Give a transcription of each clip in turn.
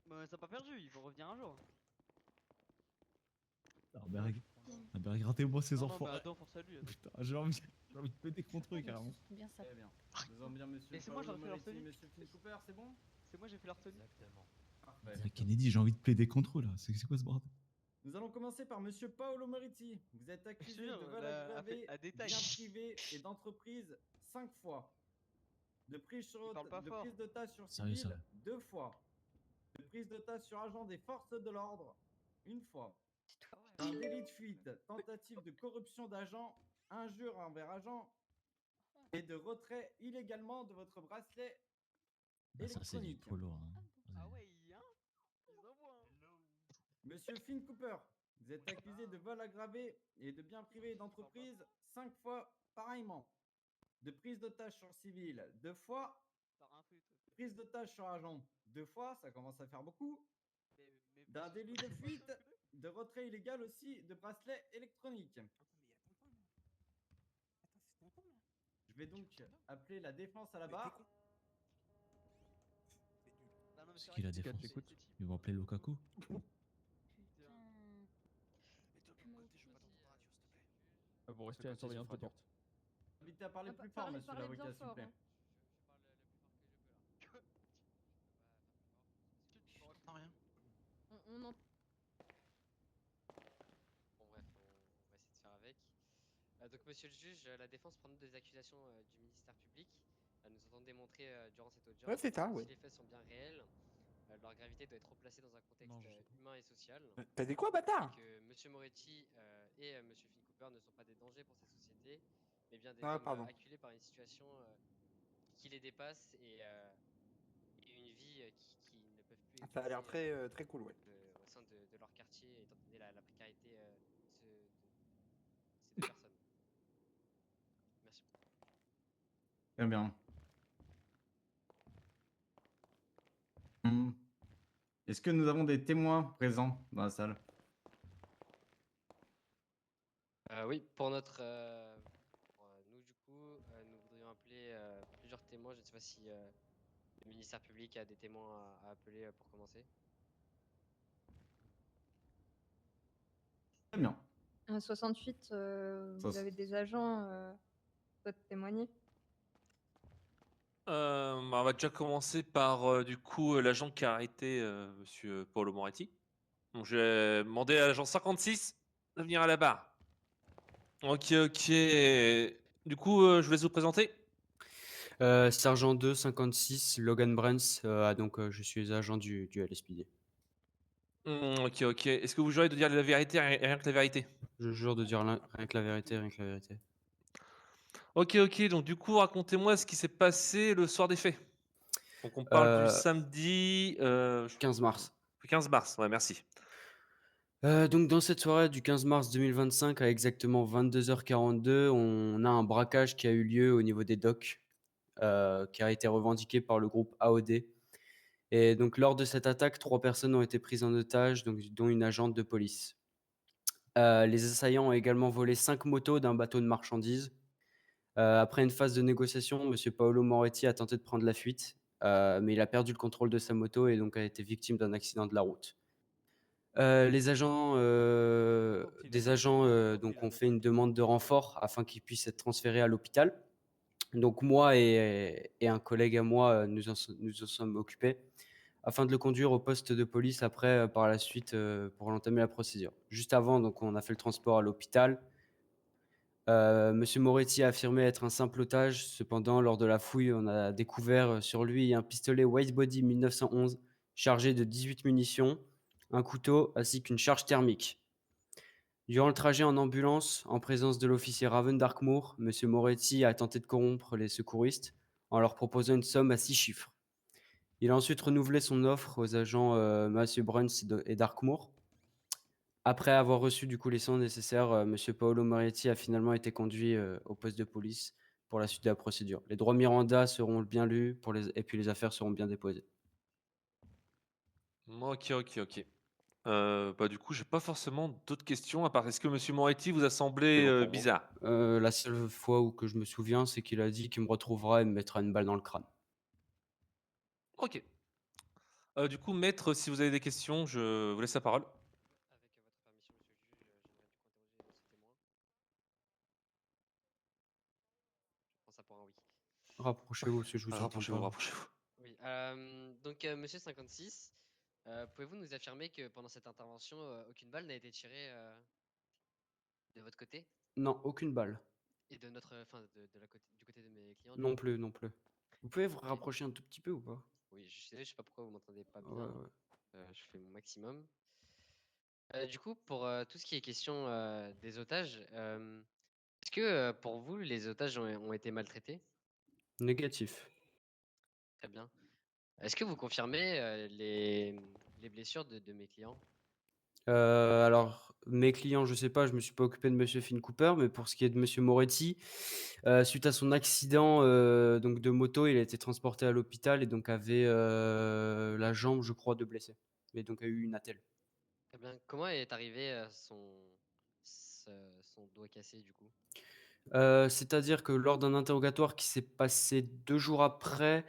Bah, ça n'a pas perdu, il faut revenir un jour. Ah, mais regardez-moi ces Non, non, enfants. mais Adam, force à lui. Adam. Putain, j'ai envie de péter contre eux carrément. Bien ça. Très bien. Nous allons bien, monsieur Et c'est moi, Paolo j'aurais fait leur Moretti, tenue. monsieur Finn Cooper, c'est bon? C'est moi, j'ai fait leur tenue. Exactement. Parfait. Kennedy, j'ai envie de plaider contre eux là. C'est quoi ce bordel? Nous allons commencer par monsieur Paolo Moretti. Vous êtes accusé de vol aggravé, à détail. bien privé et d'entreprise 5 fois. De prise parle pas fort. d'otage sur Sérieux, civil ça 2 fois. De prise d'otage sur agent des forces de l'ordre 1 fois. Un délit de fuite, tentative de corruption d'agent, injure envers agent et de retrait illégalement de votre bracelet Bah, ça, c'est du électronique. polo. Hein. Ah ouais, hein, ils envoient. Monsieur Finn Cooper, vous êtes accusé de vol aggravé et de biens privés et d'entreprise 5 fois pareillement. De prise d'otage sur civil 2 fois. Prise d'otage sur agent 2 fois, ça commence à faire beaucoup. D'un délit de fuite, de retrait illégal aussi de bracelet électronique. Je vais donc appeler la défense à la barre. C'est qui la défense? Ils vont appeler Lukaku? Vous restez à la surveillance de porte. Invitez à parler plus fort, monsieur l'avocat, s'il vous plaît. Rien. On en... Bon bref, on va essayer de faire avec. Donc monsieur le juge, la défense prend note des accusations du ministère public. Nous entendons démontrer durant cette audience Ouais, c'est ça, si ouais. les faits sont bien réels, leur gravité doit être replacée dans un contexte humain et social. T'as dit quoi, bâtard? Que monsieur Moretti et monsieur Finn Cooper ne sont pas des dangers pour ces sociétés, mais bien des Ah, hommes pardon. acculés par une situation qui les dépasse et une vie qui ne peuvent plus Ça a l'air exercer, très cool, ouais. au sein de leur quartier, étant donné la précarité de ces deux personnes. Merci. Très bien. Est-ce que nous avons des témoins présents dans la salle? Oui, pour notre... nous, du coup, nous voudrions appeler plusieurs témoins. Je ne sais pas si le ministère public a des témoins à appeler pour commencer. Très bien. 68, vous avez des agents qui peuvent témoigner. On va déjà commencer par du coup l'agent qui a arrêté monsieur Paolo Moretti. Donc je vais demander à l'agent 56 de venir à la barre. Ok. Du coup, je vous laisse vous présenter. Sergent 2, 56, Logan Brens. Donc je suis agent du LSPD. Ok. Est-ce que vous jurez de dire la vérité et rien que la vérité? Je jure de dire rien que la vérité, rien que la vérité. Ok. Donc du coup, racontez-moi ce qui s'est passé le soir des faits. Donc on parle du samedi 15 mars. 15 mars, ouais, merci. Donc dans cette soirée du 15 mars 2025 à exactement 22h42, on a un braquage qui a eu lieu au niveau des docks, qui a été revendiqué par le groupe AOD. Et donc lors de cette attaque, 3 personnes ont été prises en otage, donc, dont une agente de police. Les assaillants ont également volé 5 motos d'un bateau de marchandises. Après une phase de négociation, M. Paolo Moretti a tenté de prendre la fuite, mais il a perdu le contrôle de sa moto et donc a été victime d'un accident de la route. Des agents donc ont fait une demande de renfort afin qu'ils puissent être transférés à l'hôpital. Donc moi et un collègue à moi, nous en sommes occupés afin de le conduire au poste de police après, par la suite, pour entamer la procédure. Juste avant, donc on a fait le transport à l'hôpital. Monsieur Moretti a affirmé être un simple otage. Cependant, lors de la fouille, on a découvert sur lui un pistolet Whitebody 1911 chargé de 18 munitions, un couteau ainsi qu'une charge thermique. Durant le trajet en ambulance, en présence de l'officier Raven Darkmoor, Monsieur Moretti a tenté de corrompre les secouristes en leur proposant une somme à 6 chiffres. Il a ensuite renouvelé son offre aux agents Monsieur Bruns et Darkmoor. Après avoir reçu du coup les sommes nécessaires, Monsieur Paolo Moretti a finalement été conduit au poste de police pour la suite de la procédure. Les droits Miranda seront bien lus et puis les affaires seront bien déposées. Ok. Du coup, j'ai pas forcément d'autres questions à part est-ce que monsieur Moretti vous a semblé bizarre? La seule fois où que je me souviens, c'est qu'il a dit qu'il me retrouvera et me mettra une balle dans le crâne. Ok. Du coup, maître, si vous avez des questions, je vous laisse la parole. Avec votre permission, monsieur le juge, j'aimerais du coup interroger ce témoin. Je prends ça pour un oui. Rapprochez-vous, parce que je vous entends Rapprochez-vous, pas. rapprochez-vous. Oui, donc monsieur 56, pouvez-vous nous affirmer que pendant cette intervention, aucune balle n'a été tirée de votre côté Non, aucune balle. et de notre, enfin de la côté, du côté de mes clients? Non plus, non plus. Vous pouvez vous Ok. rapprocher un tout petit peu ou pas? Oui, je sais pas pourquoi vous m'entendez pas Ouais, bien. ouais. Je fais mon maximum. Du coup, pour tout ce qui est question des otages, est-ce que pour vous, les otages ont été maltraités? Négatif. Très bien. Est-ce que vous confirmez les blessures de mes clients? Alors, mes clients, je sais pas, je me suis pas occupé de monsieur Finn Cooper, mais pour ce qui est de monsieur Moretti, suite à son accident, donc de moto, il a été transporté à l'hôpital et donc avait, la jambe, je crois, de blessé et donc a eu une attelle. Très bien. Comment est arrivé son doigt cassé du coup? C'est-à-dire que lors d'un interrogatoire qui s'est passé 2 jours après,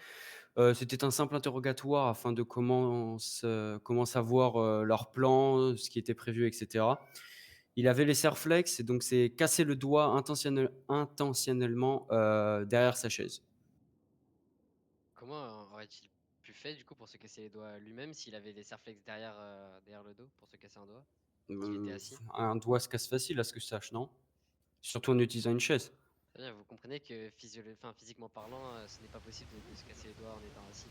c'était un simple interrogatoire afin de comment savoir, leur plan, ce qui était prévu et cetera. Il avait les serflex et donc s'est cassé le doigt intentionnellement, derrière sa chaise. Comment aurait-il pu faire du coup pour se casser les doigts lui-même s'il avait les serflex derrière le dos pour se casser un doigt? S'il était assis? Un doigt se casse facile à ce que je sache, non? Surtout en utilisant une chaise. Très bien, vous comprenez que physiquement parlant, ce n'est pas possible de se casser les doigts en étant assis.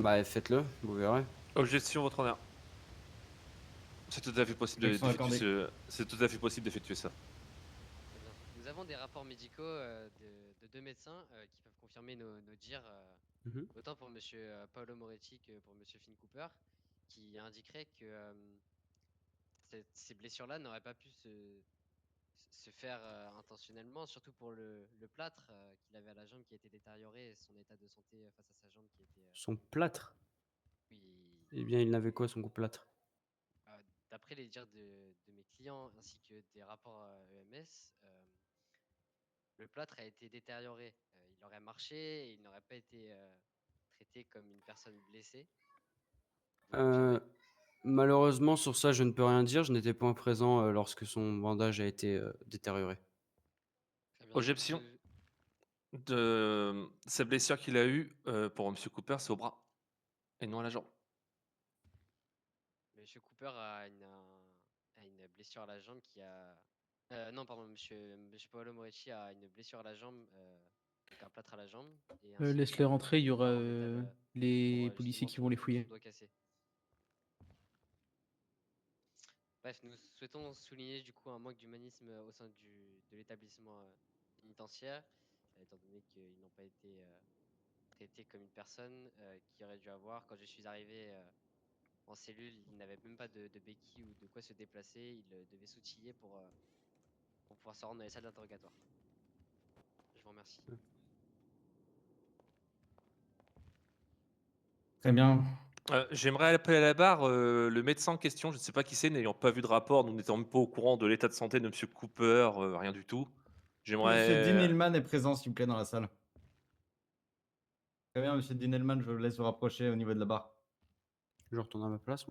Bah, faites-le, vous verrez. Objection, votre honneur. C'est tout à fait possible Objection accordée. c'est tout à fait possible d'effectuer ça. Très bien. Nous avons des rapports médicaux de deux médecins qui peuvent confirmer nos dires, Mmh. autant pour monsieur Paolo Moretti que pour monsieur Finn Cooper, qui indiqueraient que ces blessures-là n'auraient pas pu se faire intentionnellement, surtout pour le plâtre qu'il avait à la jambe qui était détérioré et son état de santé face à sa jambe qui était. Son plâtre? Oui, Eh bien, il n'avait quoi son plâtre? d'après les dires de mes clients ainsi que des rapports EMS, le plâtre a été détérioré. Il aurait marché et il n'aurait pas été traité comme une personne blessée. Vous confirmez? Malheureusement sur ça, je ne peux rien dire. Je n'étais pas présent, lorsque son bandage a été, détérioré. Très bien. Objection. De sa blessure qu'il a eue, pour monsieur Cooper, c'est au bras et non à la jambe. Monsieur Cooper a une blessure à la jambe qui a. Non, pardon, monsieur Paolo Moretti a une blessure à la jambe, donc un plâtre à la jambe. Et ainsi Laisse-les que rentrer, il y aura barre en métal, les pour policiers justement qui vont les son fouiller. doigt cassé. Bref, nous souhaitons souligner du coup un manque d'humanisme au sein de l'établissement pénitentiaire, étant donné qu'ils n'ont pas été traités comme une personne qui aurait dû avoir. Quand je suis arrivé en cellule, ils n'avaient même pas de béquille ou de quoi se déplacer. Ils devaient s'outiller pour pouvoir se rendre dans les salles d'interrogatoire. Je vous remercie. Très bien. J'aimerais appeler à la barre, le médecin en question, je ne sais pas qui c'est, n'ayant pas vu de rapport, nous n'étant même pas au courant de l'état de santé de monsieur Cooper, rien du tout. Monsieur Dean J'aimerais Hillman est présent, s'il vous plaît, dans la salle. Très bien, monsieur Dean Hillman, je vous laisse vous rapprocher au niveau de la barre. Je retourne à ma place.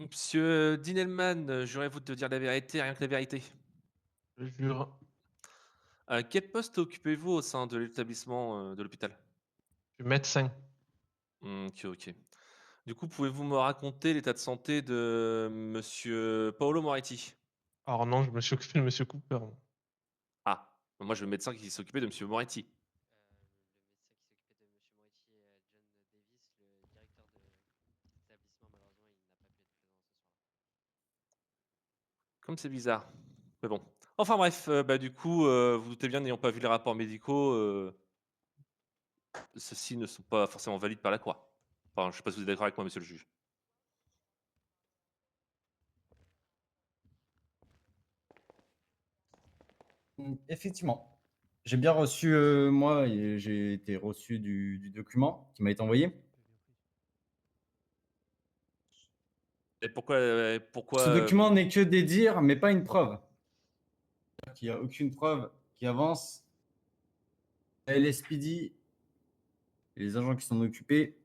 Monsieur Dinelman, jurez-vous de dire la vérité, rien que la vérité? Je jure. Quel poste occupez-vous au sein de l'établissement, de l'hôpital? Je suis médecin. OK, OK. Du coup, pouvez-vous me raconter l'état de santé de monsieur Paolo Moretti? Alors non, je me suis occupé de monsieur Cooper. moi. Ah, moi je veux le médecin qui s'occupait de monsieur Moretti. Le médecin qui s'occupait de monsieur Moretti est John Davis, le directeur de cet établissement. Malheureusement, il n'a pas pu être présent ce soir-là. Comme c'est bizarre. Mais bon. Enfin bref, bah, du coup, vous doutez bien, n'ayant pas vu les rapports médicaux, ceux-ci ne sont pas forcément valides par la croix. Enfin, je sais pas si vous êtes d'accord avec moi, monsieur le juge? Effectivement. J'ai bien reçu, moi, et j'ai été reçu du document qui m'a été envoyé. Et pourquoi, Ce document n'est que des dires, mais pas une preuve. Il n'y a aucune preuve qui avance. LSPD et les agents qui s'en occupaient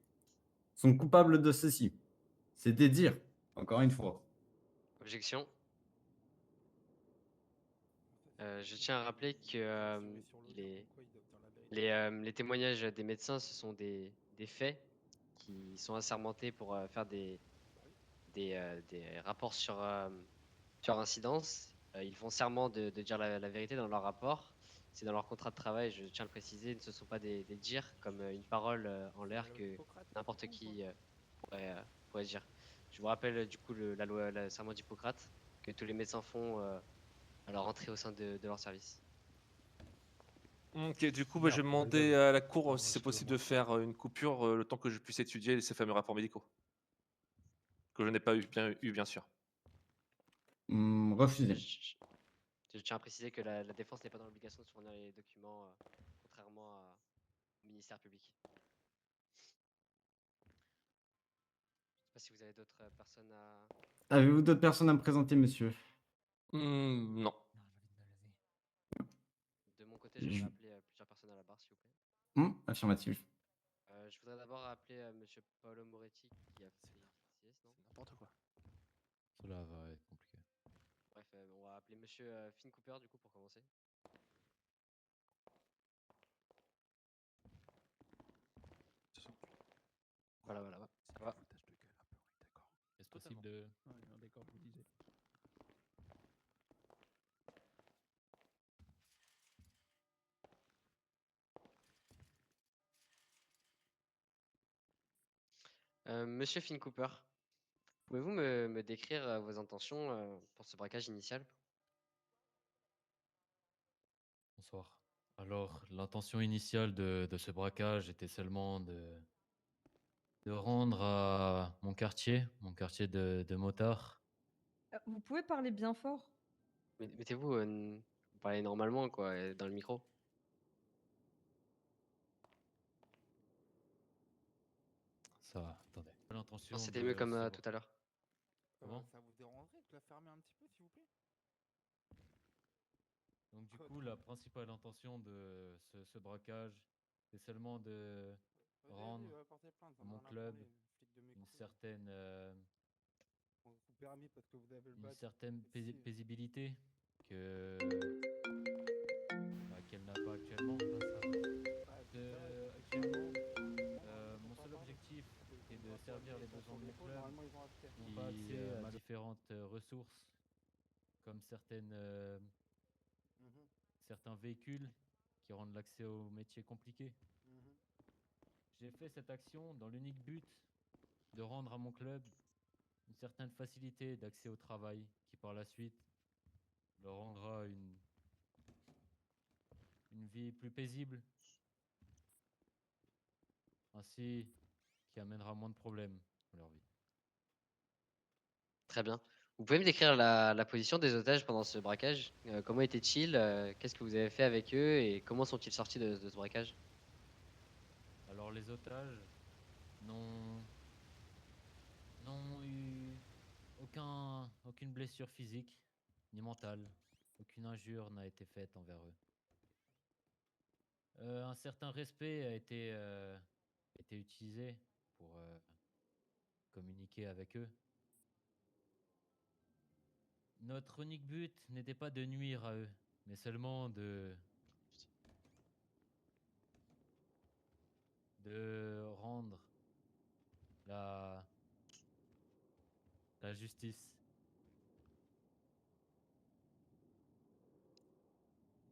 sont coupables de ceci. C'est des dires, encore une fois. Objection. Je tiens à rappeler que les témoignages des médecins, ce sont des faits qui sont assermentés pour faire des rapports sur incidence. Ils font serment de dire la vérité dans leur rapport. C'est dans leur contrat de travail, je tiens à le préciser, ce ne sont pas des dires comme une parole en l'air que n'importe qui pourrait dire. Je vous rappelle du coup la loi, le serment d'Hippocrate que tous les médecins font à leur entrée au sein de leur service. Ok, du coup, bah, je vais demander à la cour si c'est possible de faire une coupure le temps que je puisse étudier ces fameux rapports médicaux. Que je n'ai pas eu, bien sûr. Refusé. Je tiens à préciser que la défense n'est pas dans l'obligation de fournir les documents, contrairement au ministère public. Je sais pas si vous avez d'autres personnes à... Avez-vous d'autres personnes à me présenter, monsieur? Non. De mon côté, j'aimerais appeler plusieurs personnes à la barre, s'il vous plaît. Affirmatif. Je voudrais d'abord appeler monsieur Paolo Moretti qui a pris CS, non? N'importe quoi. Cela va être compliqué. Bref, on va appeler monsieur Finn Cooper du coup pour commencer. Voilà, ça va. Est-ce possible de... D'accord, je vous disais. Monsieur Finn Cooper, pouvez-vous me décrire vos intentions pour ce braquage initial? Bonsoir. Alors, l'intention initiale de ce braquage était seulement de rendre à mon quartier de motards. Vous pouvez parler bien fort? Mettez-vous, vous parlez normalement quoi, dans le micro. Ça va, attendez. L'intention Non, c'était mieux comme ce tout à l'heure. Comment? Ça vous dérangerait de la fermer un petit peu, s'il vous plaît? Donc du coup, la principale intention de ce braquage, c'est seulement de rendre Portez plainte, à mon club une certaine, vous permis parce que vous avez le une badge. certaine paisibilité que qu'elle n'a pas actuellement. Actuellement, mon seul objectif est de servir les besoins de mon club, qui n'ont pas accès à différentes ressources, comme certains véhicules qui rendent l'accès au métier compliqué. J'ai fait cette action dans l'unique but de rendre à mon club une certaine facilité d'accès au travail qui par la suite leur rendra une vie plus paisible, ainsi qui amènera moins de problèmes dans leur vie. Très bien. Vous pouvez me décrire la position des otages pendant ce braquage? Comment étaient-ils? Qu'est-ce que vous avez fait avec eux et comment sont-ils sortis de ce braquage? Alors les otages n'ont eu aucune blessure physique ni mentale. Aucune injure n'a été faite envers eux. Un certain respect a été utilisé pour communiquer avec eux. Notre unique but n'était pas de nuire à eux, mais seulement de rendre la justice.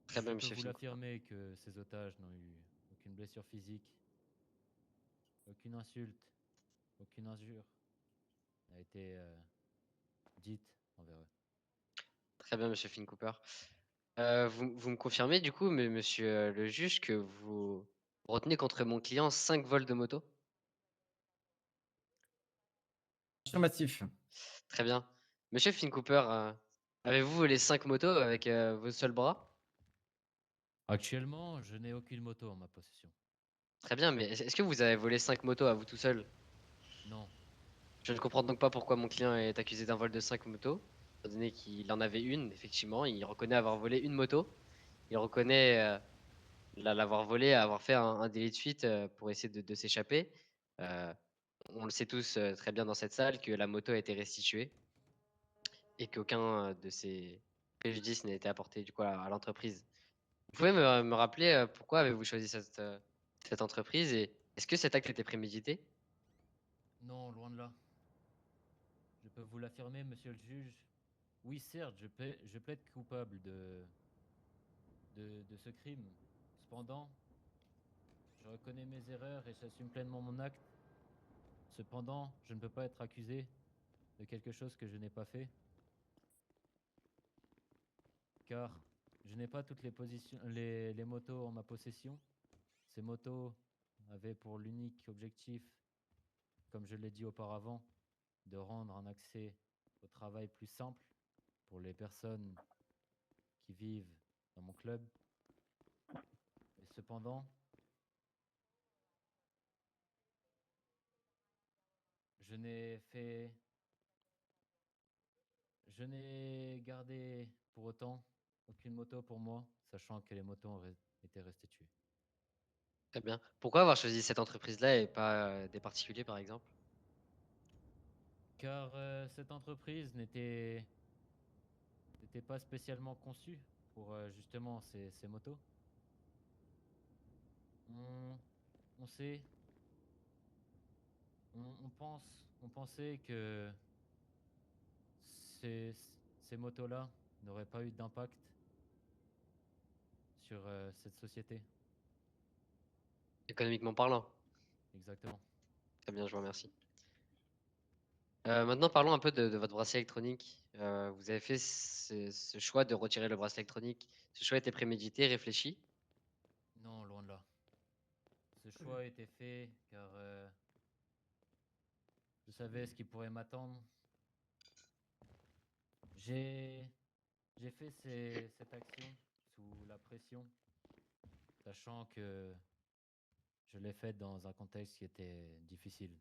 Très bien, Je peux monsieur vous Finn Cooper. l'affirmer que ces otages n'ont eu aucune blessure physique, aucune insulte, aucune injure n'a été dite envers eux. Très bien, monsieur Finn Cooper. Vous me confirmez du coup, mais monsieur le juge, que vous retenez contre mon client 5 vols de moto? Affirmatif. Très bien. Monsieur Finn Cooper, avez-vous volé 5 motos avec vos seuls bras? Actuellement, je n'ai aucune moto en ma possession. Très bien, mais est-ce que vous avez volé 5 motos à vous tout seul? Non. Je ne comprends donc pas pourquoi mon client est accusé d'un vol de 5 motos, étant donné qu'il en avait une, effectivement. Il reconnaît avoir volé une moto. Il reconnaît l'avoir volé, avoir fait un délit de fuite pour essayer de s'échapper. Euh, on le sait tous très bien dans cette salle que la moto a été restituée et qu'aucun de ces préjudices n'a été apporté du coup à l'entreprise. Vous pouvez me rappeler pourquoi avez-vous choisi cette entreprise et est-ce que cet acte était prémédité? Non, loin de là. Je peux vous l'affirmer, monsieur le juge. Oui, certes, je plaide coupable de ce crime. Cependant, je reconnais mes erreurs et j'assume pleinement mon acte. Cependant, je ne peux pas être accusé de quelque chose que je n'ai pas fait. Car je n'ai pas toutes les motos en ma possession. Ces motos avaient pour l'unique objectif, comme je l'ai dit auparavant, de rendre un accès au travail plus simple pour les personnes qui vivent dans mon club. Et cependant, je n'ai gardé pour autant aucune moto pour moi, sachant que les motos ont été restituées. Très bien. Pourquoi avoir choisi cette entreprise-là et pas des particuliers par exemple? Car cette entreprise n'était pas spécialement conçue pour justement ces motos. On sait, on pensait que ces, ces motos-là n'auraient pas eu d'impact sur cette société. Économiquement parlant. Exactement. Très bien, je vous remercie. Maintenant, parlons un peu de votre bracelet électronique. Vous avez fait ce choix de retirer le bracelet électronique. Ce choix était prémédité, réfléchi? Non, loin de là. Ce choix a été fait car je savais ce qui pourrait m'attendre. J'ai fait cette action sous la pression, sachant que je l'ai faite dans un contexte qui était difficile.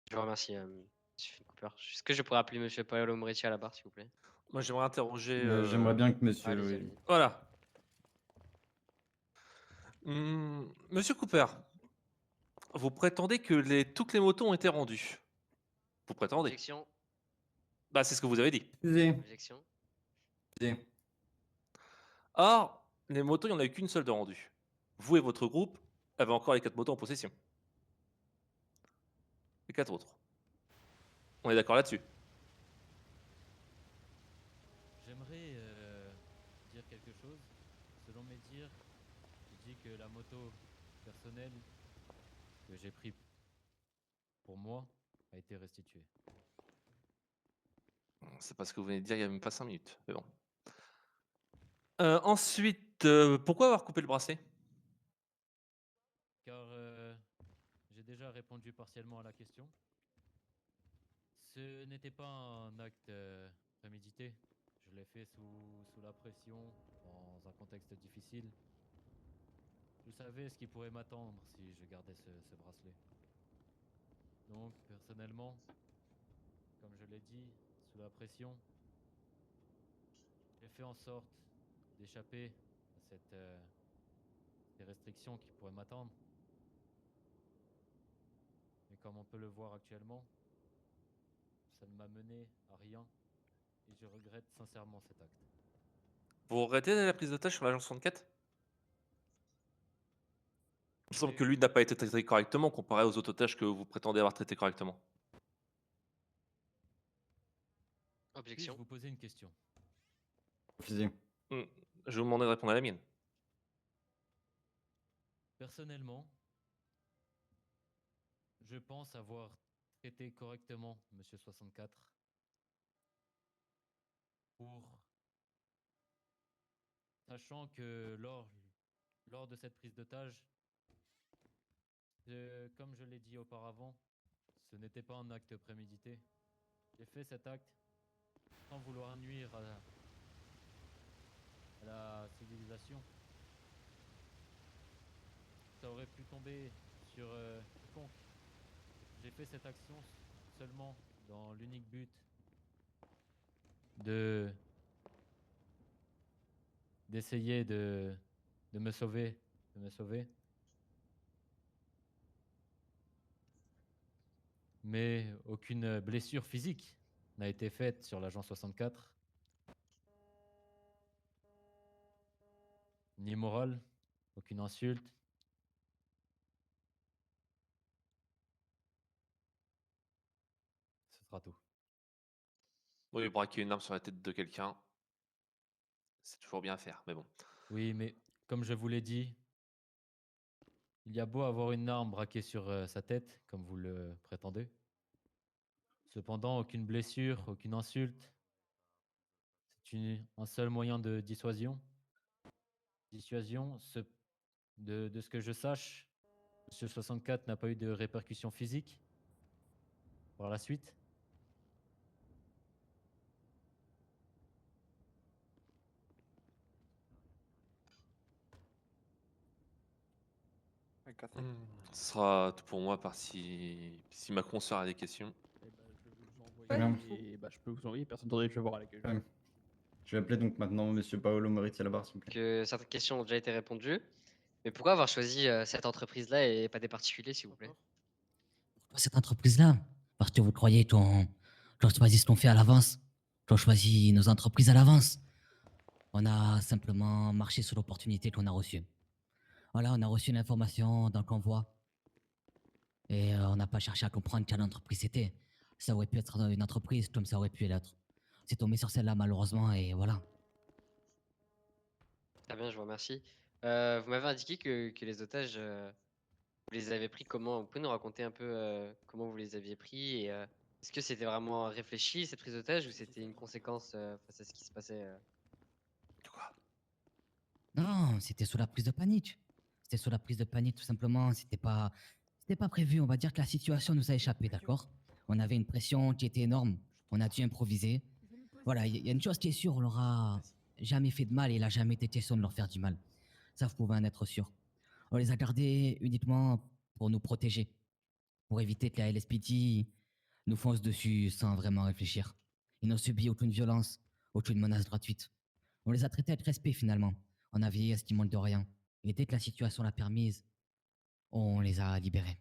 Je vous remercie, monsieur Finn Cooper. Est-ce que je pourrais appeler monsieur Paolo Moretti à la barre, s'il vous plaît? Moi, j'aimerais interroger. J'aimerais bien que monsieur. Allez-y, oui. allez-y. Voilà. Monsieur Cooper, vous prétendez que toutes les motos ont été rendues. Vous prétendez? Objection, Bah, c'est ce que vous avez dit. Excusez. objection. Excusez. Or, les motos, il n'y en a eu qu'une seule de rendue. Vous et votre groupe avez encore les 4 motos en possession. Les 4 autres. On est d'accord là-dessus? J'aimerais dire quelque chose. Selon mes dires, je dis que la moto personnelle que j'ai prise pour moi a été restituée. C'est pas ce que vous venez de dire il n'y a même pas 5 minutes. Mais bon. Ensuite, pourquoi avoir coupé le bracelet? Car j'ai déjà répondu partiellement à la question. Ce n'était pas un acte prémédité. Je l'ai fait sous la pression, dans un contexte difficile. Je savais ce qui pourrait m'attendre si je gardais ce bracelet. Donc, personnellement, comme je l'ai dit, sous la pression, j'ai fait en sorte d'échapper à ces restrictions qui pourraient m'attendre. Mais comme on peut le voir actuellement, ça ne m'a mené à rien et je regrette sincèrement cet acte. Vous regrettez la prise d'otage sur l'agent 64? Il me semble Oui. que lui n'a pas été traité correctement comparé aux autres otages que vous prétendez avoir traités correctement. Puis-je Objection. vous poser une question? Refusé. Je vais vous demander de répondre à la mienne. Personnellement, je pense avoir traité correctement Monsieur 64 sachant que lors de cette prise d'otage, comme je l'ai dit auparavant, ce n'était pas un acte prémédité. J'ai fait cet acte sans vouloir nuire à la civilisation. Ça aurait pu tomber sur quiconque. J'ai fait cette action seulement dans l'unique but de d'essayer de me sauver, mais aucune blessure physique n'a été faite sur l'agent 64, ni morale, aucune insulte. Ce sera tout. Oui, braquer une arme sur la tête de quelqu'un, c'est toujours bien à faire, mais bon. Oui, mais comme je vous l'ai dit, il y a beau avoir une arme braquée sur sa tête, comme vous le prétendez. Cependant, aucune blessure, aucune insulte. C'est un seul moyen de dissuasion. De ce que je sache, Monsieur 64 n'a pas eu de répercussions physiques par la suite. Ce sera tout pour moi, par si ma consoeur a des questions. Eh ben, je vais vous envoyer. Très bien. Et bah, je peux vous envoyer, personne d'autre, je vais voir avec eux. Je vais appeler donc maintenant Monsieur Paolo Moretti à la barre, s'il vous plaît. Que certaines questions ont déjà été répondues. Mais pourquoi avoir choisi cette entreprise-là et pas des particuliers, s'il vous plaît? Cette entreprise-là, parce que vous croyez qu'on choisit ce qu'on fait à l'avance, qu'on choisit nos entreprises à l'avance. On a simplement marché sur l'opportunité qu'on a reçue. Voilà, on a reçu une information d'un convoi et on n'a pas cherché à comprendre quelle entreprise c'était. Ça aurait pu être une entreprise comme ça aurait pu l'être. C'est tombé sur celle-là malheureusement et voilà. Très bien, je vous remercie. Vous m'avez indiqué que les otages, vous les avez pris comment? Vous pouvez nous raconter un peu comment vous les aviez pris et est-ce que c'était vraiment réfléchi cette prise d'otage ou c'était une conséquence face à ce qui se passait Non, c'était sous la prise de panique. C'était sous la prise de panique tout simplement. C'était pas prévu. On va dire que la situation nous a échappé, d'accord? On avait une pression qui était énorme. On a dû improviser. Voilà, il y a une chose qui est sûre, on leur a jamais fait de mal et il a jamais été question de leur faire du mal. Ça, vous pouvez en être sûr. On les a gardés uniquement pour nous protéger, pour éviter que la LSPD nous fonce dessus sans vraiment réfléchir. Ils n'ont subi aucune violence, aucune menace gratuite. On les a traités avec respect finalement. On a veillé à ce qu'ils manquent de rien. Et dès que la situation l'a permise, on les a libérés.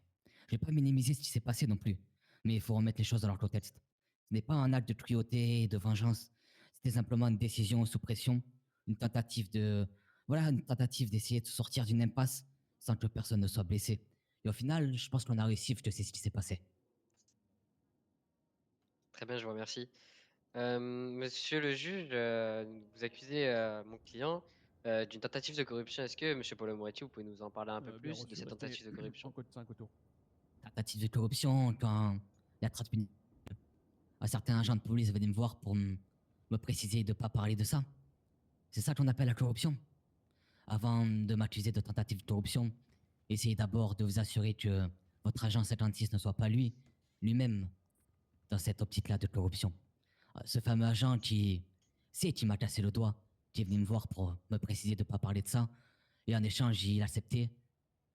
Je vais pas minimiser ce qui s'est passé non plus, mais il faut remettre les choses dans leur contexte. Ce n'est pas un acte de cruauté, de vengeance. C'était simplement une décision sous pression, une tentative d'essayer de sortir d'une impasse sans que personne ne soit blessé. Et au final, je pense qu'on a réussi, je sais ce qui s'est passé. Très bien, je vous remercie. Monsieur le juge, vous accusez mon client d'une tentative de corruption. Est-ce que, monsieur Paolo Moretti, vous pouvez nous en parler un peu plus de cette tentative de corruption? Tentative de corruption, quand il y a 30 minutes, un certain agent de police venait me voir pour me préciser de ne pas parler de ça. C'est ça qu'on appelle la corruption. Avant de m'accuser de tentative de corruption, essayez d'abord de vous assurer que votre agent 56 ne soit pas lui-même, dans cette optique-là de corruption. Ce fameux agent qui m'a cassé le doigt, qui est venu me voir pour me préciser de ne pas parler de ça, et en échange, il a accepté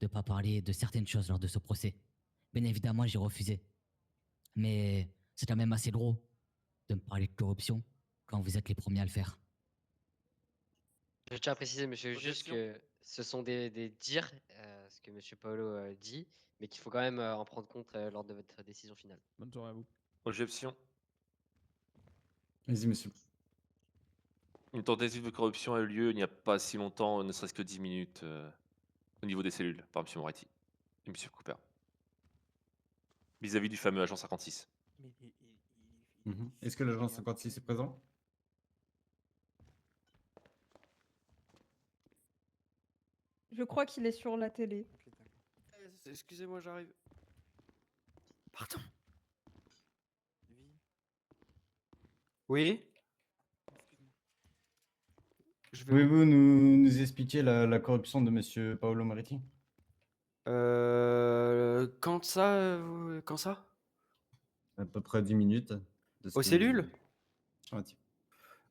de ne pas parler de certaines choses lors de ce procès. Bien évidemment, j'ai refusé. Mais c'est quand même assez drôle de me parler de corruption quand vous êtes les premiers à le faire. Je tiens à préciser, monsieur le juge, Objection. que ce sont des dires, ce que monsieur Paolo dit, mais qu'il faut quand même en prendre compte lors de votre décision finale. Bonne soirée à vous. Objection. Vas-y, monsieur. Une tentative de corruption a eu lieu il n'y a pas si longtemps, ne serait-ce que 10 minutes, au niveau des cellules, par M. Moretti et M. Cooper. Vis-à-vis du fameux agent 56. Est-ce que l'agent 56 est présent? Je crois qu'il est sur la télé. Excusez-moi, j'arrive. Pardon. Oui. Pouvez-vous nous expliquer la corruption de monsieur Paolo Moretti? Quand ça Quand ça À peu près 10 minutes. Aux cellules? Affirmatif.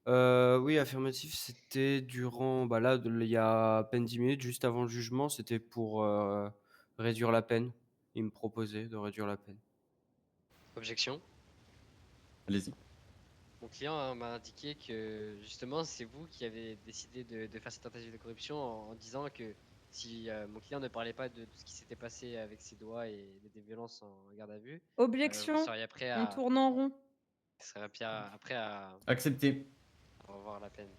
Oui, affirmatif, c'était durant, bah là, il y a à peine 10 minutes, juste avant le jugement, c'était pour réduire la peine. Il me proposait de réduire la peine. Objection. Allez-y. mon client hein, m'a indiqué que justement c'est vous qui avez décidé de faire cette tentative de corruption en disant que si mon client ne parlait pas de tout ce qui s'était passé avec ses doigts et des violences en garde à vue, vous Objection, seriez prêt on à, tourne en rond. vous seriez prêt à Accepté. revoir la peine.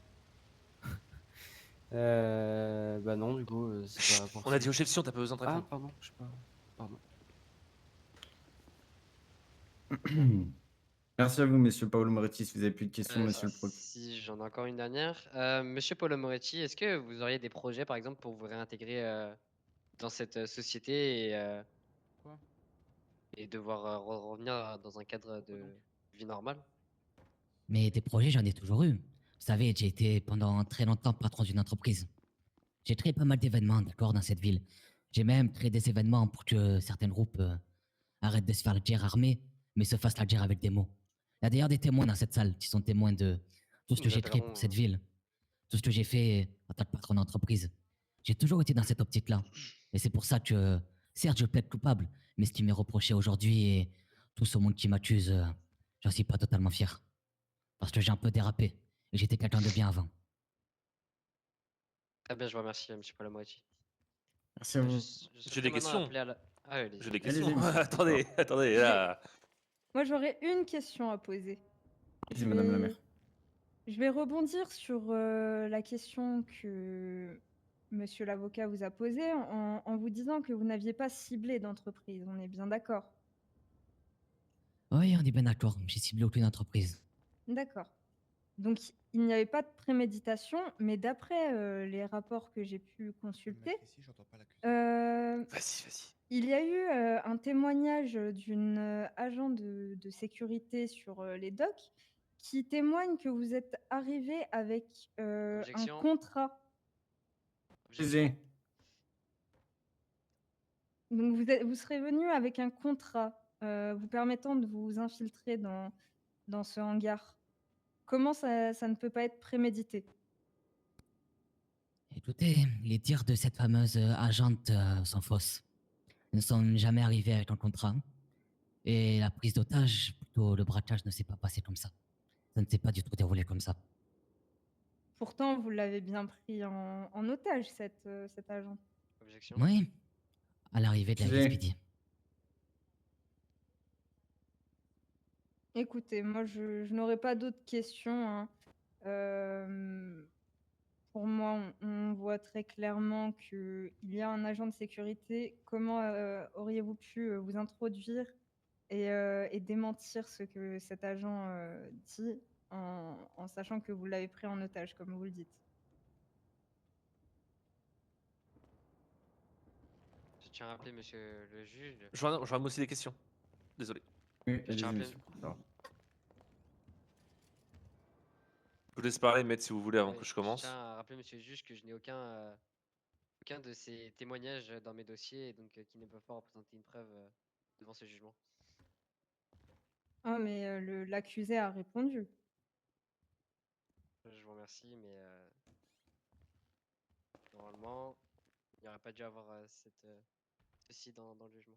Bah non, du coup, c'est pas On a dit poursuivi. objection, t'as pas besoin de Ah, répondre. pardon, je sais pas. Pardon. Merci à vous, monsieur Paolo Moretti. Si vous avez plus de questions, monsieur le procureur. Si j'en ai encore une dernière. Monsieur Paolo Moretti, est-ce que vous auriez des projets par exemple pour vous réintégrer dans cette société Quoi et devoir revenir dans un cadre de vie normale? Mais des projets, j'en ai toujours eu. Vous savez, j'ai été pendant très longtemps patron d'une entreprise. J'ai créé pas mal d'événements, d'accord, dans cette ville. J'ai même créé des événements pour que certains groupes arrêtent de se faire la guerre armée, mais se fassent la guerre avec des mots. Il y a d'ailleurs des témoins dans cette salle qui sont témoins de tout ce que Nous j'ai créé pour appellerons, cette ville, tout ce que j'ai fait en tant que patron d'entreprise. J'ai toujours été dans cette optique-là. Et c'est pour ça que, certes, je plaide coupable, mais ce qui m'est reproché aujourd'hui et tout ce monde qui m'accuse, j'en suis pas totalement fier. Parce que j'ai un peu dérapé. Et j'étais quelqu'un de bien avant. Très bien, je vous remercie, monsieur Paolo Moretti. Merci à vous. Je J'ai des souhaiterais maintenant questions. appeler à la... Ah, allez-y. J'ai des Allez-y, questions. monsieur. Attendez, attendez, J'ai- là. Moi, j'aurais une question à poser. Allez-y, madame la vais- maire. Je vais rebondir sur la question que monsieur l'avocat vous a posée en vous disant que vous n'aviez pas ciblé d'entreprise. On est bien d'accord? Oui, on est bien d'accord. J'ai ciblé aucune entreprise. D'accord. Donc, il n'y avait pas de préméditation, mais d'après les rapports que j'ai pu consulter, Vas-y, vas-y. il y a eu un témoignage d'une agent de sécurité sur les docks qui témoigne que vous êtes arrivé avec un Objection. contrat. Objection. Excusez. Donc, vous serez venu avec un contrat vous permettant de vous infiltrer dans ce hangar. Comment ça ne peut pas être prémédité? Écoutez, les dires de cette fameuse agente sont fausses. Nous ne sommes jamais arrivés avec un contrat. Et la prise d'otage, plutôt le braquage, ne s'est pas passé comme ça. Ça ne s'est pas du tout déroulé comme ça. Pourtant, vous l'avez bien pris en otage, cet agent. Objection. Oui, à l'arrivée de la Excusez. LSPD. Écoutez, moi, je n'aurais pas d'autres questions, hein. Pour moi, on voit très clairement qu'il y a un agent de sécurité. Comment auriez-vous pu vous introduire et démentir ce que cet agent dit en sachant que vous l'avez pris en otage, comme vous le dites? Je tiens à rappeler, monsieur le juge. Je ramène aussi des questions. Désolé. Oui, Je tiens à allez-y, rappeler- monsieur le procureur. Je vous laisse parler, maître, si vous voulez, avant Oui, que je commence. Je tiens à rappeler, monsieur le juge, que je n'ai aucun de ces témoignages dans mes dossiers et donc qui ne peuvent pas représenter une preuve devant ce jugement. Ah, mais l'accusé a répondu. Je vous remercie, mais normalement, il n'y aurait pas dû avoir ceci dans le jugement.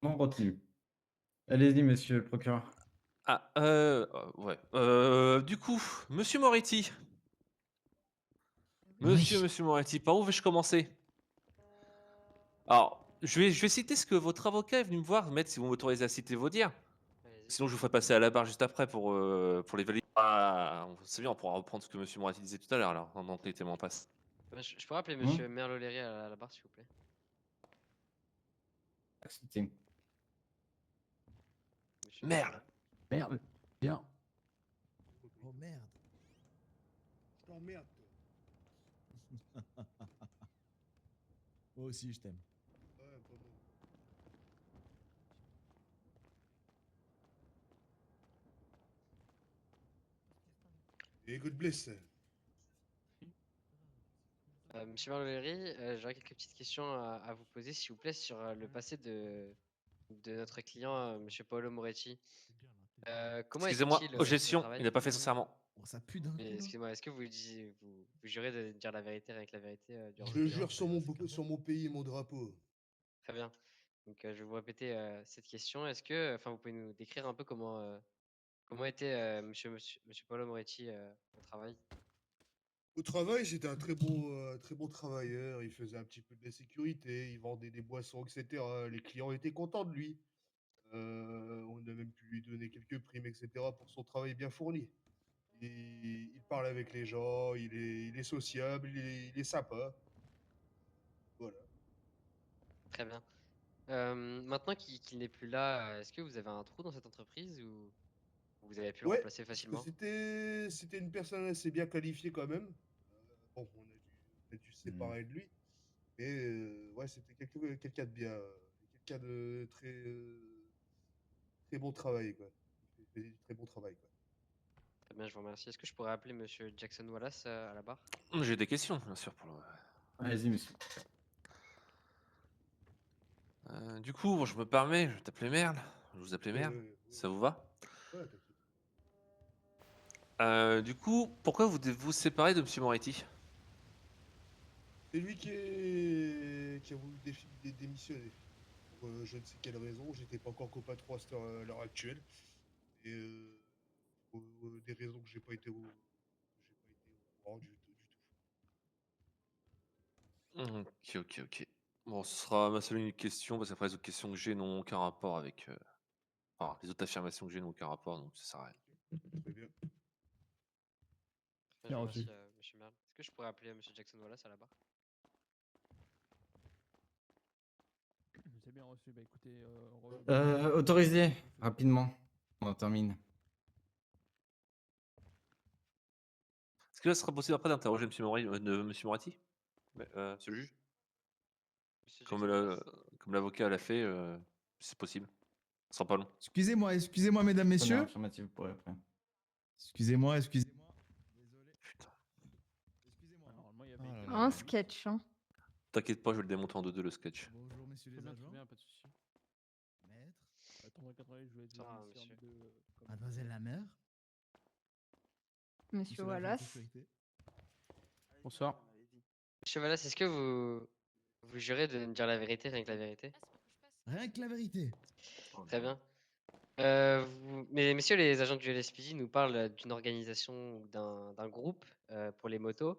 Non retenu. Allez-y, monsieur le procureur. Ah, ouais. Du coup, monsieur Moretti. Monsieur Moretti, par où vais-je commencer? Alors, je vais citer ce que votre avocat est venu me voir, maître, si vous m'autorisez à citer vos dires. Allez-y. Sinon, je vous ferai passer à la barre juste après pour les valider. Ah, c'est bien, on pourra reprendre ce que monsieur Moretti disait tout à l'heure, alors, pendant que les témoins passent. Je peux rappeler monsieur Merloléry à la barre, s'il vous plaît? Accepté. Monsieur Merde. Merde. Bien. Oh merde. Je t'emmerde, toi. Moi aussi, je t'aime. Ouais, pas bon. Et good bless. Monsieur Merloléry, j'aurais quelques petites questions à vous poser, s'il vous plaît, sur le passé de notre client, monsieur Paolo Moretti. Comment Excusez-moi, était-il au objection, travail? il n'a pas fait son serment. Oh, ça pue d'un coup. Mais là. excusez-moi, est-ce que vous jurez de dire la vérité avec la vérité durant Je votre le audience? jure sur mon pays et mon drapeau. Très bien. Donc, je vais vous répéter cette question. Est-ce que, enfin, vous pouvez nous décrire un peu comment était monsieur Paolo Moretti au travail? Au travail, c'était un très bon travailleur. Il faisait un petit peu de la sécurité, il vendait des boissons, etc. Les clients étaient contents de lui. On a même pu lui donner quelques primes, etc. pour son travail bien fourni. Il parle avec les gens, il est sociable, il est sympa. Voilà. Très bien. Maintenant qu'il n'est plus là, est-ce que vous avez un trou dans cette entreprise ou vous avez pu le Ouais, remplacer parce que facilement? c'était une personne assez bien qualifiée quand même. Bon, on a dû se séparer de lui. Mais ouais, c'était quelqu'un de bien, quelqu'un de très bon travail, quoi. Il fait du très bon travail, quoi. Très bien, je vous remercie. Est-ce que je pourrais appeler monsieur Jackson Wallace à la barre? J'ai des questions, bien sûr. Vas-y, monsieur. Du coup, bon, je me permets, je vais t'appeler Merle. Je vous appelais Merle. Ouais, Ça vous va? ouais, t'inquiète. Du coup, pourquoi vous devez vous séparer de Monsieur Moretti? C'est lui qui a voulu démissionner. Pour je ne sais quelle raison, j'étais pas encore copatron à l'heure actuelle. Et pour des raisons que j'ai pas été au courant du tout. Ok, ok, ok. Bon, ce sera ma seule unique question, parce qu'après les autres questions que j'ai n'ont aucun rapport avec. Enfin, les autres affirmations que j'ai n'ont aucun rapport, donc ça sert à rien. Très bien. Très bien, je vous remercie, monsieur Merle. Est-ce que je pourrais appeler monsieur Jackson Wallace à la barre? C'est bien reçu. Bah écoutez, Autorisé, rapidement. On en termine. Est-ce que là, ce sera possible après d'interroger Monsieur Moretti? Monsieur le juge? Monsieur Comme Jackson Wallace? l'avocat l'a fait, c'est possible. Ce sera pas long. Excusez-moi, mesdames, messieurs. Affirmative pour après. Excusez-moi. Désolé. Putain. Excusez-moi. normalement, il y Oh avait. là là. Un sketch, hein. T'inquiète pas, je vais le démonter en 2-2 le sketch. Bonjour, messieurs Très les bien, agents. très bien, pas de souci. Maître, Attends, 88, je vais être Ça va, ici en monsieur. deux, comme- mademoiselle la mère, Monsieur l'agent de Wallace. sécurité. Bonsoir. Monsieur Wallace, est-ce que vous jurez de me dire la vérité, rien que la vérité? Rien que la vérité. Très bien. Mais messieurs les agents du LSPD nous parlent d'une organisation ou d'un groupe pour les motos.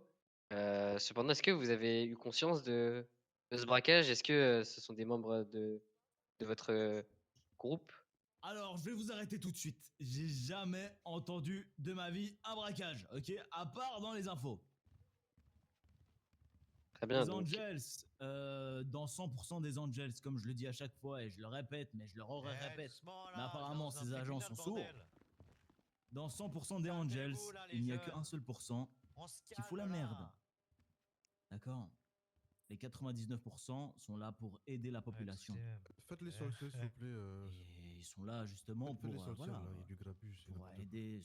Cependant, est-ce que vous avez eu conscience de ce braquage? Est-ce que ce sont des membres de votre groupe? Alors, je vais vous arrêter tout de suite. J'ai jamais entendu de ma vie un braquage, ok? À part dans les infos. Très bien. Les Donc, Angels, dans 100% des Angels, comme je le dis à chaque fois et je le répète, mais je le répète, mais apparemment ces agents sont sourds. Dans 100% des Angels, il n'y a qu'un seul pourcent qui fout la merde. D'accord? Les 99% sont là pour aider la population. Faites-les sur le sol, s'il vous plaît. Et ils sont là justement pour, Faites-les sur le sol, voilà, là. Il y a du grabuge. c'est pour n'importe quoi. aider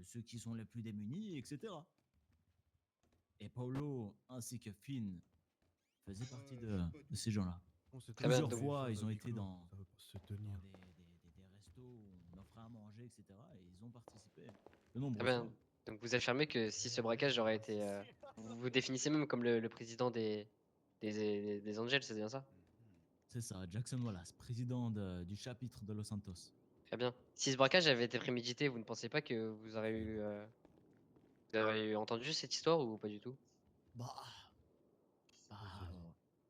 ceux qui sont les plus démunis, etc. Et Paulo ainsi que Finn faisaient partie de ces gens-là. On s'est Très bien, Plusieurs donc- fois, ils ont huis été clos, dans ça va pas se tenir. des restos où on offrait à manger, etc. Et ils ont participé de nombreuses très bien. fois. Donc vous affirmez que si ce braquage aurait été... vous vous définissez même comme le président des Angels, c'est bien ça? C'est ça, Jackson Wallace, président du chapitre de Los Santos. Très bien. Si ce braquage avait été prémédité, vous ne pensez pas que vous avez entendu cette histoire ou pas du tout? Bah,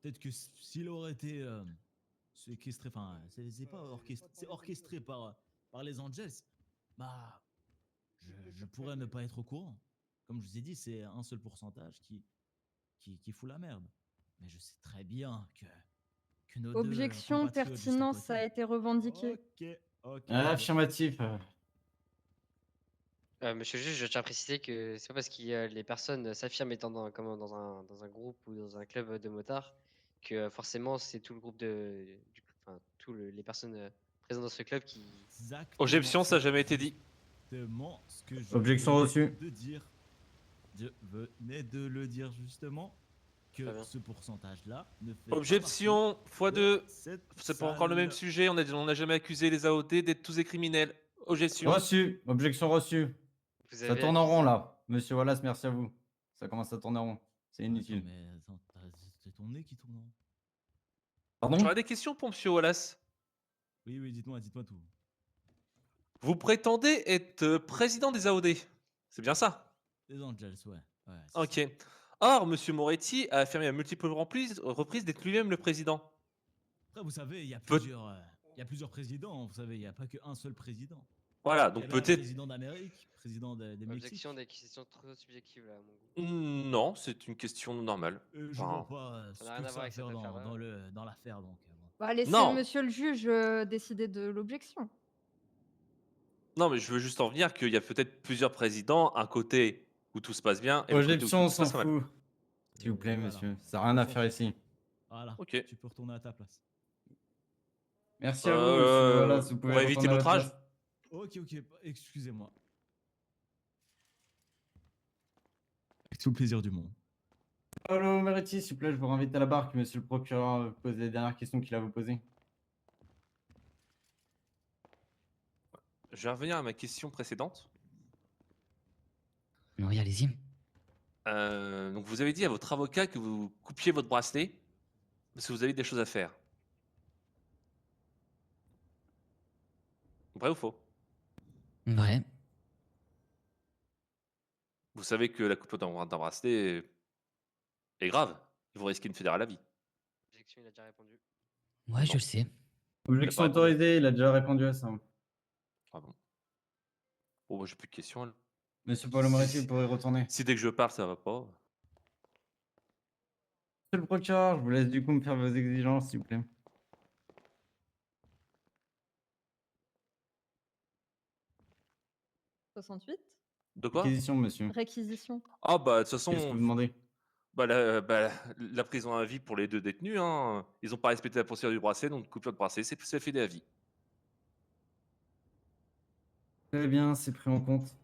peut-être que s'il aurait été séquestré, enfin, c'est pas orchestré, c'est orchestré par les Angels, bah, je pourrais ne pas être au courant. Comme je vous ai dit, c'est un seul pourcentage qui fout la merde. Mais je sais très bien que nos deux Objection, compatriotes juste à pertinence, ça a côté- été revendiqué. Ok. Affirmatif. Monsieur le juge, je tiens à préciser que c'est pas parce que les personnes s'affirment étant dans un groupe ou dans un club de motards que forcément c'est tout le groupe enfin, les personnes présentes dans ce club qui... Exactement, Objection, ça n'a jamais été dit. Exactement ce que je Objection venais reçue. de dire. Je venais de le dire justement Très que bien. ce pourcentage-là ne fait pas Objection partie x2. de cette C'est pas encore le même salle. sujet. On n'a jamais accusé les AOD d'être tous des criminels. Objection. Reçu. Objection reçue. Vous Ça avez tourne en accusé- rond là. Monsieur Wallace, merci à vous. Ça commence à tourner en rond. C'est inutile. Attends, mais attends, c'est ton nez qui tourne. Pardon? J'aurais des questions pour Monsieur Wallace. Oui, oui, dites-moi tout. Vous prétendez être président des AOD. C'est bien ça? Les Angels, ouais. Ouais, c'est ça. Ok. Or, Monsieur Moretti a affirmé à multiples reprises d'être lui-même le président. Après, vous savez, il y a Peut- plusieurs présidents. Vous savez, il n'y a pas qu'un seul président. Voilà, Il y donc a le peut-être. président d'Amérique, président des Mexiques. Objection d'acquisition trop subjective là, à mon goût. Non, c'est une question normale. Je Enfin, vois pas Ça ce n'a que rien à ça voir a à avec cette faire affaire-là. dans l'affaire. Donc, bon. Bah, laissez Non. monsieur le juge décider de l'objection. Non, mais je veux juste en venir qu'il y a peut-être plusieurs présidents, un côté où tout se passe bien et l'autre côté où Objection, tout on se s'en passe mal. fout. S'il vous plaît, Voilà. monsieur. Ça n'a rien à On s'en faire fout. ici. Voilà, Ok. tu peux retourner à ta place. Merci à vous, monsieur Wallace. Vous On pouvez va éviter retourner à votre votre âge. place. Ok, excusez-moi. Avec tout le plaisir du monde. Paolo Moretti, s'il vous plaît, je vous réinvite à la barre que monsieur le procureur pose les dernières questions qu'il a à vous poser. Je vais revenir à ma question précédente. Oui, allez-y. Donc, vous avez dit à votre avocat que vous coupiez votre bracelet parce que vous avez des choses à faire. Vrai ou faux? Vrai. Vous savez que la coupure d'un bracelet est grave. Vous risquez une fédérale à vie. Objection, il a déjà répondu. Ouais, je le sais. Objection Il a pas répondu. autorisée, il a déjà répondu à ça. Ah bon. Bon, moi, j'ai plus de questions. alors. Monsieur Paolo Moretti, vous pourrez retourner. Si dès que je parle, ça va pas. Monsieur le procureur, je vous laisse du coup me faire vos exigences, s'il vous plaît. « 68 » De quoi? Réquisition, monsieur. Réquisition. Ah bah, de toute façon, Qu'est-ce que vous demandez? bah, la prison à vie pour les deux détenus, hein. Ils n'ont pas respecté la procédure du bracelet, donc coupure de bracelet, c'est fait à vie. Très bien, c'est pris en compte.